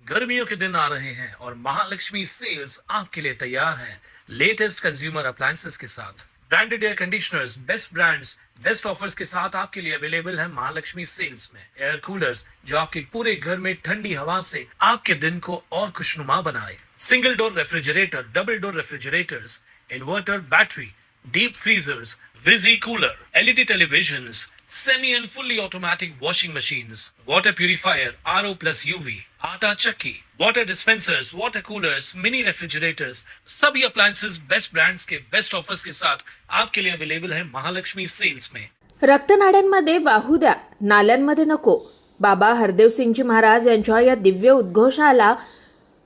गर्मियों के दिन आ रहे हैं और महालक्ष्मी सेल्स आपके लिए तैयार है लेटेस्ट कंज्यूमर अप्लायंसेस के साथ। Branded air conditioners, best brands, best offers के साथ आपके लिए अवेलेबल है महालक्ष्मी सेल्स में। एयर कूलर्स जो आपके पूरे घर में ठंडी हवा से आपके दिन को और खुशनुमा बनाए। Single door refrigerator, double door refrigerators, inverter battery, deep freezers, visi cooler, LED televisions, semi and fully automatic washing machines, water purifier, RO plus UV, आटा चक्की, water dispensers, water coolers, mini refrigerators, सभी appliances best brands के best offers के साथ आपके लिए available है Mahalakshmi sales में। रक्तनाड्यांमध्ये वाहू द्या, नाल्यांमध्ये नको. बाबा हरदेवसिंगजी महाराज यांच्या या दिव्य उद्घोषणाला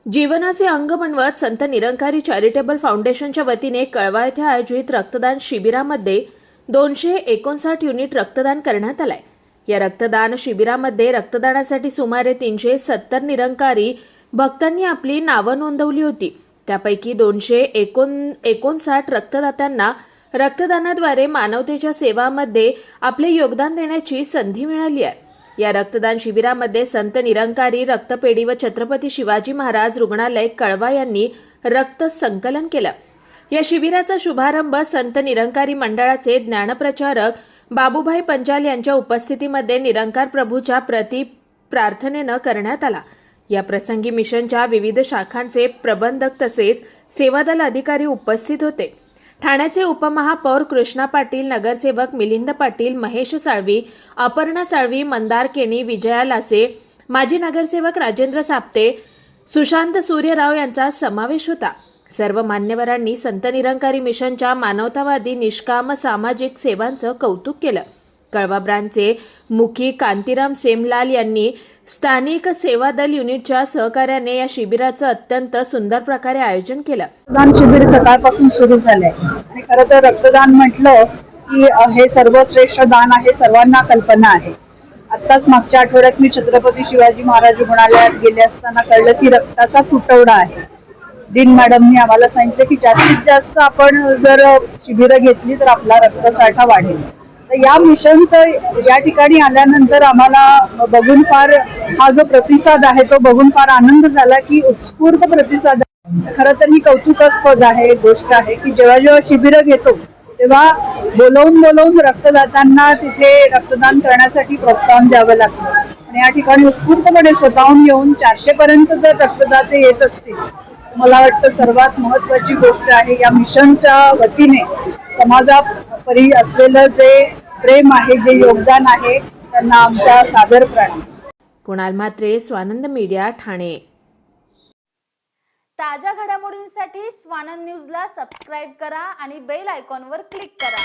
जीवनाचे अंग बनवत संत निरंकारी चॅरिटेबल फाउंडेशनच्या वतीने कळवा येथे आयोजित रक्तदान शिबिरामध्ये 259 युनिट रक्तदान करण्यात आलाय. या रक्तदान शिबिरामध्ये रक्तदानासाठी सुमारे 370 निरंकारी भक्तांनी आपली नावं नोंदवली होती. त्यापैकी 259 रक्तदात्यांना रक्तदानाद्वारे मानवतेच्या सेवामध्ये आपले योगदान देण्याची संधी मिळाली आहे. या रक्तदान शिबिरामध्ये संत निरंकारी रक्तपेढी व छत्रपती शिवाजी महाराज रुग्णालय कळवा यांनी रक्त संकलन केलं. या शिबिराचा शुभारंभ संत निरंकारी मंडळाचे ज्ञानप्रचारक बाबूभाई पंचाल यांच्या उपस्थितीमध्ये निरंकार प्रभूच्या प्रति प्रार्थनेनं करण्यात आला. या प्रसंगी मिशनच्या विविध शाखांचे प्रबंधक तसेच सेवादल अधिकारी उपस्थित होते. ठाण्याचे उपमहापौर कृष्णा पाटील, नगरसेवक मिलिंद पाटील, महेश साळवी, अपर्णा साळवी, मंदार केणी, विजया लासे, माजी नगरसेवक राजेंद्र साप्ते, सुशांत सूर्यराव यांचा समावेश होता. सर्व मान्यवरांनी संत निरंकारी मिशनच्या मानवतावादी निष्काम सामाजिक सेवांचं कौतुक केलं. कळवा ब्रांचचे मुखी कांतीराम सेमलाल यांनी स्थानिक सेवादल युनिटच्या सहकार्याने या शिबिराचं अत्यंत सुंदर प्रकारे आयोजन केलं. रक्तदान शिबिर सकाळपासून सुरू झालंय आणि खरं तर रक्तदान म्हटलं की हे सर्वश्रेष्ठ दान आहे, सर्वांना कल्पना आहे. आत्ताच मागच्या आठवड्यात मी छत्रपती शिवाजी महाराज रुग्णालयात गेले असताना कळलं की रक्ताचा तुटवडा आहे. डीन मॅडमनी आम्हाला सांगितलं की जास्तीत जास्त आपण जर शिबिरं घेतली तर आपला रक्तसाठा वाढेल. तर या मिशनचं या ठिकाणी आल्यानंतर आम्हाला बघून फार हा जो प्रतिसाद आहे तो बघून फार आनंद झाला की उत्स्फूर्त प्रतिसाद. खरं तर ही कौतुकास्पद आहे गोष्ट आहे की जेव्हा जेव्हा शिबिरं घेतो तेव्हा बोलवून रक्तदात्यांना तिथे रक्तदान करण्यासाठी प्रोत्साहन द्यावं लागतं. आणि या ठिकाणी उत्स्फूर्तपणे स्वतःहून येऊन 400 पर्यंत जर रक्तदाते येत असतील, मला वाटतं सर्वात महत्वाची गोष्ट आहे. या मिशनच्या वतीने समाजापरी असलेलं जे प्रेम आहे, जे योगदान आहे, त्यांना आमचा सादर प्रणाम. कुणाल म्हात्रे, स्वानंद मीडिया, ठाणे. ताज्या घडामोडींसाठी स्वानंद न्यूजला सबस्क्राईब करा आणि बेल आयकॉनवर क्लिक करा.